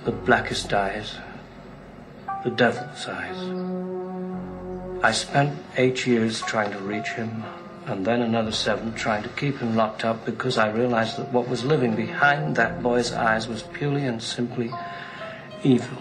The blackest eyes, the devil's eyes. I spent 8 years trying to reach him, and then another 7 trying to keep him locked up, because I realized that what was living behind that boy's eyes was purely and simply evil.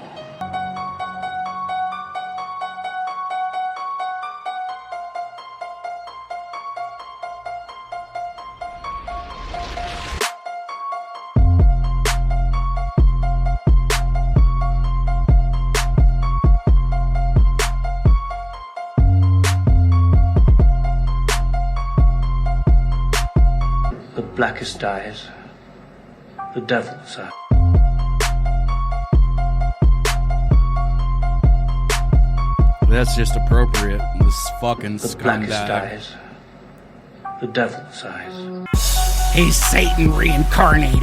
The blackest eyes, the devil's eyes. That's just appropriate. This fucking The blackest eyes, the devil's eyes. He's Satan reincarnated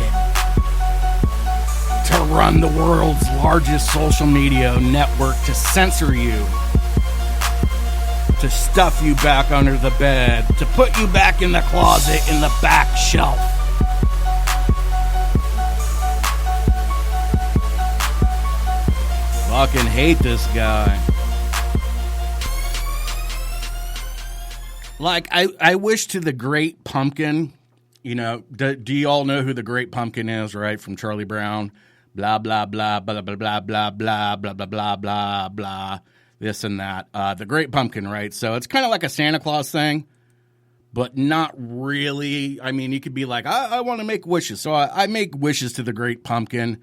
to run the world's largest social media network, to censor you, to stuff you back under the bed, to put you back in the closet in the back shelf. Fucking hate this guy. Like, I wish to the Great Pumpkin, you know, do you all know who the Great Pumpkin is, right? From Charlie Brown. Blah, blah, blah, blah, blah, blah, blah, blah, blah, blah, blah, blah, blah. This and that. The Great Pumpkin, right? So it's kind of like a Santa Claus thing, but not really. I mean, you could be like, I want to make wishes. So I make wishes to the Great Pumpkin,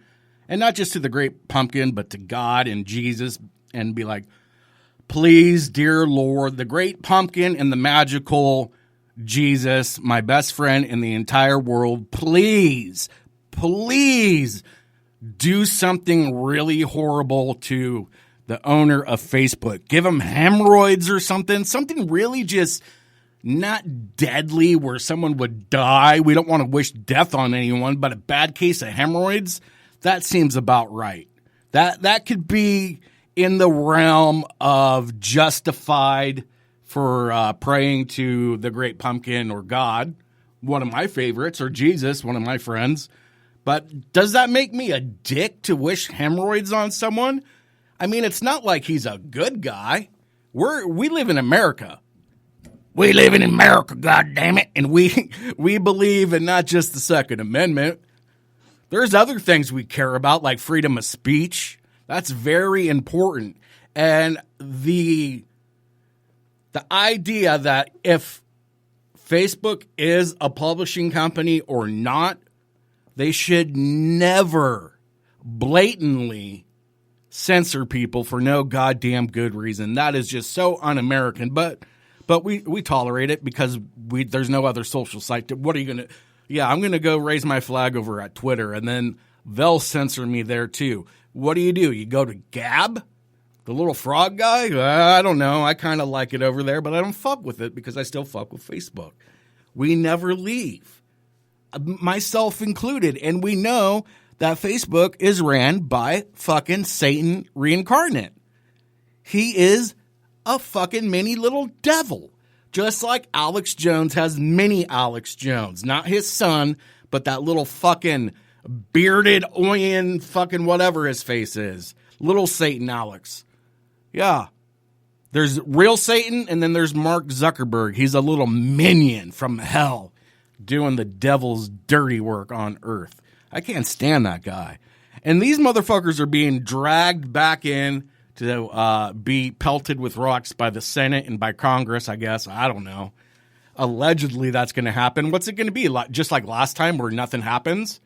and not just to the Great Pumpkin, but to God and Jesus, and be like, please, dear Lord, the Great Pumpkin and the magical Jesus, my best friend in the entire world, please, please do something really horrible to the owner of Facebook. Give him hemorrhoids or something. Something really just not deadly where someone would die. We don't want to wish death on anyone, but a bad case of hemorrhoids, that seems about right. That could be in the realm of justified for praying to the Great Pumpkin or God, one of my favorites, or Jesus, one of my friends. But does that make me a dick to wish hemorrhoids on someone? I mean, it's not like he's a good guy. We live in America. We live in America, goddammit. And we believe in not just the Second Amendment. There's other things we care about, like freedom of speech. That's very important. And the idea that if Facebook is a publishing company or not, they should never blatantly censor people for no goddamn good reason. That is just so un-American. But we tolerate it because there's no other social site. What are you going to... Yeah, I'm going to go raise my flag over at Twitter, and then they'll censor me there too. What do? You go to Gab? The little frog guy? I don't know. I kind of like it over there, but I don't fuck with it because I still fuck with Facebook. We never leave, myself included. And we know that Facebook is ran by fucking Satan reincarnate. He is a fucking mini little devil. Just like Alex Jones has many Alex Jones. Not his son, but that little fucking bearded, oyen, fucking whatever his face is. Little Satan Alex. Yeah. There's real Satan, and then there's Mark Zuckerberg. He's a little minion from hell doing the devil's dirty work on earth. I can't stand that guy. And these motherfuckers are being dragged back in to be pelted with rocks by the Senate and by Congress, I guess. I don't know. Allegedly, that's going to happen. What's it going to be? Just like last time where nothing happens?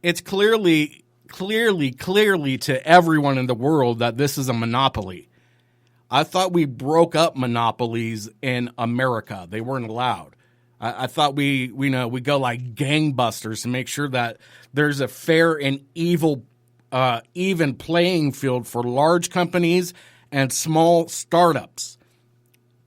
It's clearly to everyone in the world that this is a monopoly. I thought we broke up monopolies in America. They weren't allowed. I thought we go like gangbusters to make sure that there's a fair and even playing field for large companies and small startups.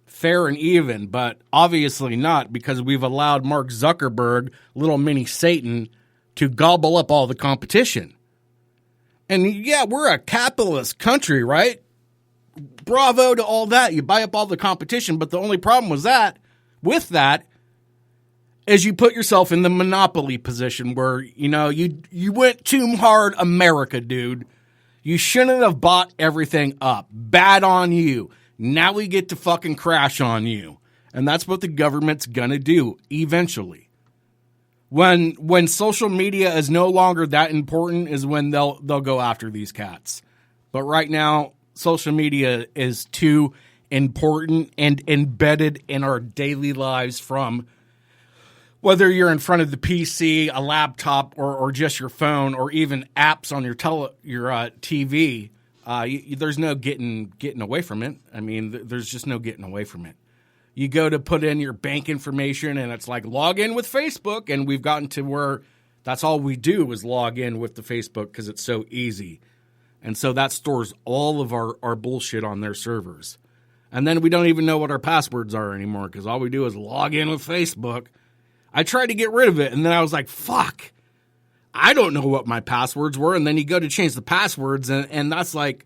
Fair and even, but obviously not, because we've allowed Mark Zuckerberg, little mini Satan, to gobble up all the competition. And yeah, we're a capitalist country, right? Bravo to all that. You buy up all the competition, but the only problem was that, with that, is you put yourself in the monopoly position where, you went too hard America, dude. You shouldn't have bought everything up. Bad on you. Now we get to fucking crash on you. And that's what the government's gonna do eventually. When social media is no longer that important is when they'll go after these cats. But right now, social media is too important and embedded in our daily lives, from whether you're in front of the PC, a laptop, or just your phone, or even apps on your TV. There's no getting away from it. I mean, there's just no getting away from it. You go to put in your bank information, and it's like, log in with Facebook, and we've gotten to where that's all we do is log in with the Facebook because it's so easy. And so that stores all of our bullshit on their servers. And then we don't even know what our passwords are anymore because all we do is log in with Facebook. I tried to get rid of it, and then I was like, fuck, I don't know what my passwords were. And then you go to change the passwords, and that's like,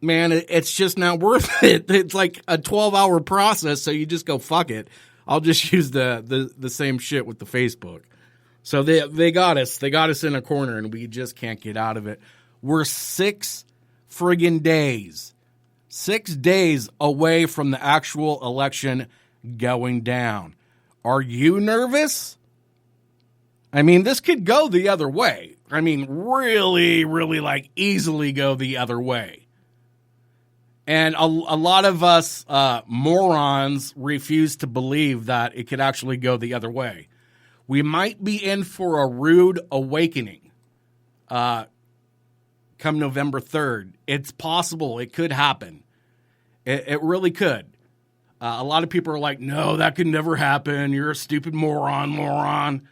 man, it's just not worth it. It's like a 12-hour process, so you just go, fuck it. I'll just use the same shit with the Facebook. So they got us. They got us in a corner, and we just can't get out of it. We're 6 friggin' days. 6 days away from the actual election going down. Are you nervous? I mean, this could go the other way. I mean, really, really, like, easily go the other way. And a lot of us morons refuse to believe that it could actually go the other way. We might be in for a rude awakening come November 3rd. It's possible. It could happen. It really could. A lot of people are like, no, that could never happen. You're a stupid moron.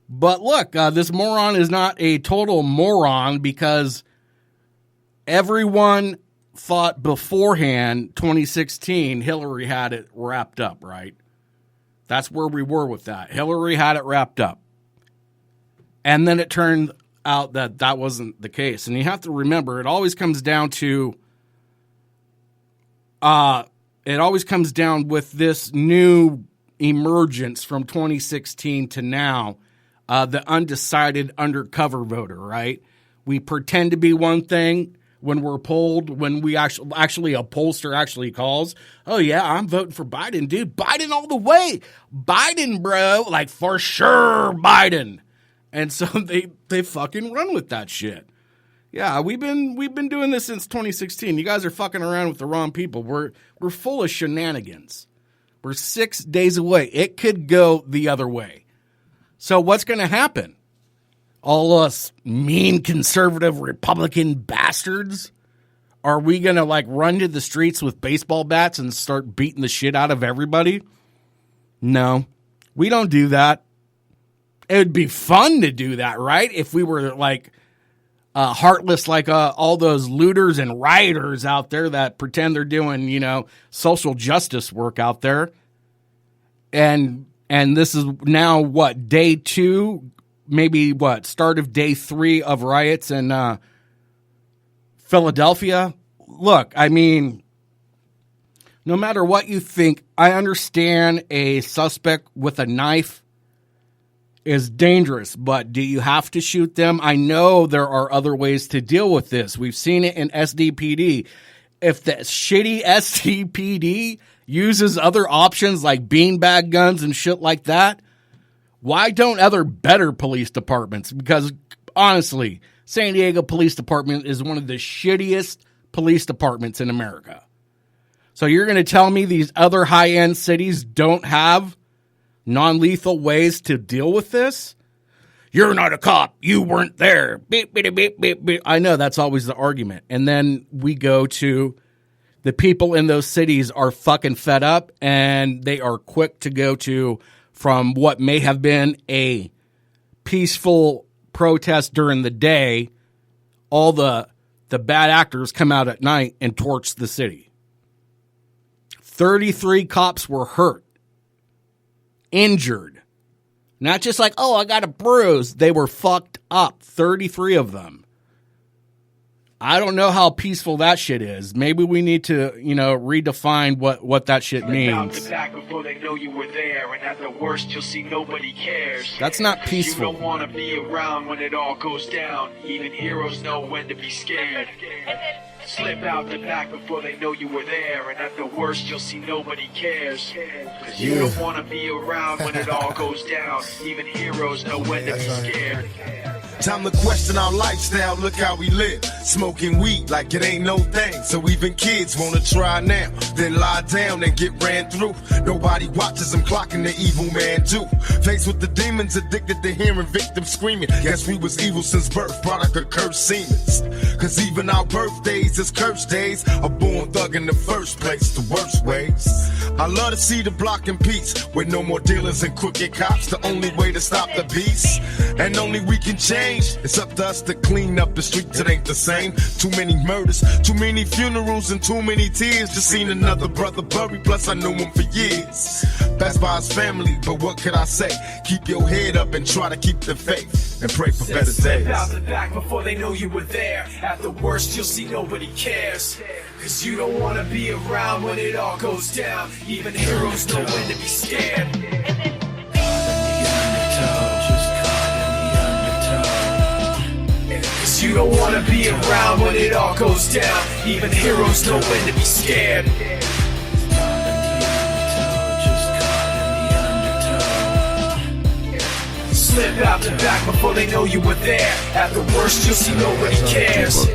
But look, this moron is not a total moron because everyone thought beforehand, 2016, Hillary had it wrapped up, right? That's where we were with that. Hillary had it wrapped up. And then it turned out that wasn't the case. And you have to remember, it always comes down with this new emergence from 2016 to now, the undecided undercover voter, right? We pretend to be one thing when we're polled, when we actually a pollster actually calls, oh yeah, I'm voting for Biden, dude. Biden all the way. Biden, bro. Like, for sure, Biden. And so they fucking run with that shit. Yeah, we've been doing this since 2016. You guys are fucking around with the wrong people. We're full of shenanigans. We're 6 days away. It could go the other way. So what's going to happen? All us mean conservative Republican bastards? Are we going to like run to the streets with baseball bats and start beating the shit out of everybody? No, we don't do that. It would be fun to do that, right? If we were like heartless, like all those looters and rioters out there that pretend they're doing, social justice work out there. And this is now what, day 2? Maybe start of day 3 of riots in Philadelphia. Look, I mean, no matter what you think, I understand a suspect with a knife is dangerous, but do you have to shoot them? I know there are other ways to deal with this. We've seen it in SDPD. If the shitty SDPD uses other options like beanbag guns and shit like that, why don't other better police departments? Because honestly, San Diego Police Department is one of the shittiest police departments in America. So you're going to tell me these other high-end cities don't have non-lethal ways to deal with this? You're not a cop. You weren't there. Beep, beep, beep, beep, beep. I know that's always the argument. And then we go to the people in those cities are fucking fed up, and they are quick to go to from what may have been a peaceful protest during the day, all the bad actors come out at night and torch the city. 33 cops were hurt, injured. Not just like, oh, I got a bruise. They were fucked up. 33 of them. I don't know how peaceful that shit is. Maybe we need to, you know, redefine what that shit means. Back before they know you were there, and at the worst you'll see nobody cares. That's not peaceful. You don't want to be around when it all goes down. Even heroes know when to be scared. Slip out the back before they know you were there, and at the worst you'll see nobody cares. Cause you don't want to be around when it all goes down. Even heroes know when to be scared. Time to question our lifestyle, look how we live. Smoking weed like it ain't no thing. So even kids wanna try now, then lie down and get ran through. Nobody watches them clocking the evil man do. Faced with the demons, addicted to hearing victims screaming. Guess we was evil since birth, product of cursed semens. Cause even our birthdays is cursed days. A born thug in the first place, the worst ways. I love to see the block in peace, with no more dealers and crooked cops. The only way to stop the beast, and only we can change. It's up to us to clean up the streets, it ain't the same. Too many murders, too many funerals, and too many tears. Just seen another brother buried, plus I knew him for years. Passed by his family, but what could I say? Keep your head up and try to keep the faith, and pray for better days. Slip out the back before they know you were there. At the worst you'll see nobody cares. Cause you don't want to be around when it all goes down. Even heroes know when to be scared. You don't want to be around when it all goes down. Even heroes know when to be scared. Slip out the back before they know you were there. At the worst you'll see nobody cares.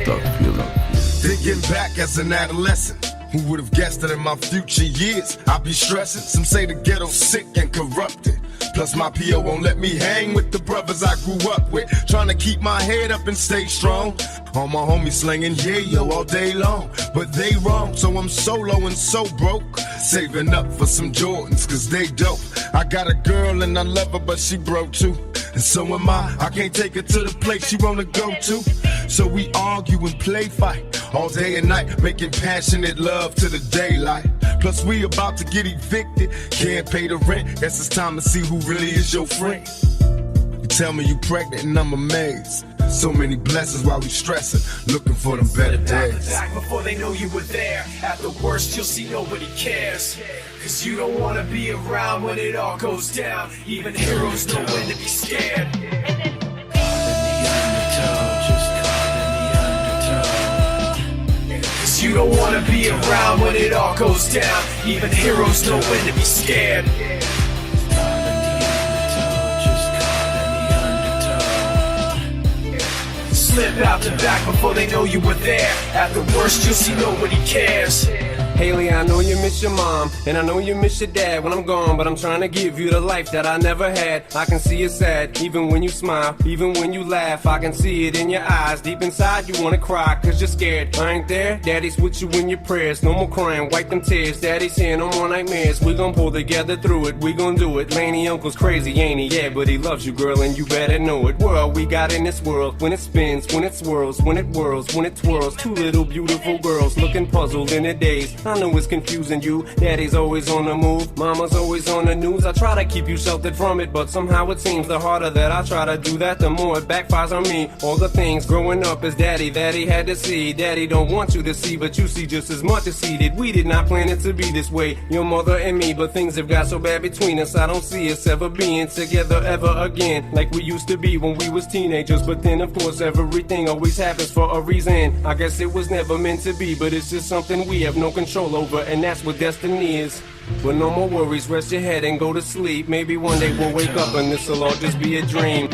Thinking back as an adolescent, who would have guessed that in my future years I'd be stressing? Some say the ghetto's sick and corrupted. Plus my P.O. won't let me hang with the brothers I grew up with. Trying to keep my head up and stay strong. All my homies slinging yo all day long. But they wrong, so I'm solo and so broke. Saving up for some Jordans, cause they dope. I got a girl and I love her, but she broke too. And so am I can't take her to the place she wanna go to. So we argue and play fight all day and night, making passionate love to the daylight. Plus we about to get evicted, can't pay the rent. Guess it's time to see who really is your friend. You tell me you pregnant and I'm amazed. So many blessings while we stressing, looking for them better days. Back before they know you were there. At the worst you'll see nobody cares. Cause you don't want to be around when it all goes down. Even heroes know when to be scared. Cause you don't want to be around when it all goes down. Even heroes know when to be scared. Slip out the back before they know you were there. At the worst you'll see nobody cares. Haley, I know you miss your mom, and I know you miss your dad when I'm gone, but I'm trying to give you the life that I never had. I can see you sad, even when you smile, even when you laugh. I can see it in your eyes, deep inside you wanna cry, cause you're scared. I ain't there, daddy's with you in your prayers. No more crying, wipe them tears, daddy's here, no more nightmares. We gon' pull together through it, we gon' do it. Laney uncle's crazy, ain't he? Yeah, but he loves you, girl, and you better know it. World we got in this world, when it spins, when it swirls, when it whirls, when it twirls. Two little beautiful girls looking puzzled in their days. I know it's confusing you. Daddy's always on the move, mama's always on the news. I try to keep you sheltered from it, but somehow it seems the harder that I try to do that, the more it backfires on me. All the things growing up as daddy that he had to see. Daddy don't want you to see, but you see just as much as he did. We did not plan it to be this way, your mother and me, but things have got so bad between us. I don't see us ever being together ever again, like we used to be when we was teenagers. But then of course everything always happens for a reason. I guess it was never meant to be, but it's just something we have no control over, and that's what destiny is. But no more worries, rest your head and go to sleep. Maybe one day we'll wake up and this'll all just be a dream.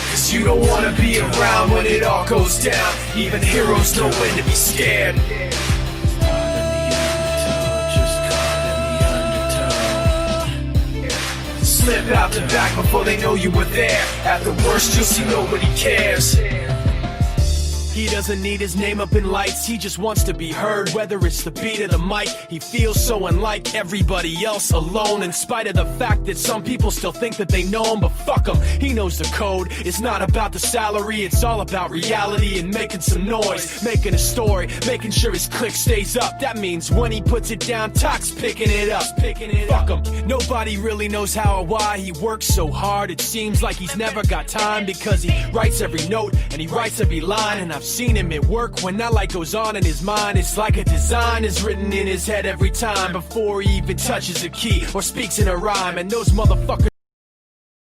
Cause you don't want to be around when it all goes down. Even heroes know when to be scared. Slip out the back before they know you were there. At the worst you'll see nobody cares. He doesn't need his name up in lights, he just wants to be heard. Whether it's the beat of the mic, he feels so unlike everybody else, alone. In spite of the fact that some people still think that they know him, but fuck him, he knows the code. It's not about the salary, it's all about reality and making some noise, making a story, making sure his click stays up. That means when he puts it down, Toc's picking it up. Fuck him. Nobody really knows how or why he works so hard. It seems like he's never got time, because he writes every note and he writes every line. And I've seen him at work when that light goes on in his mind. It's like a design is written in his head every time, before he even touches a key or speaks in a rhyme. And those motherfuckers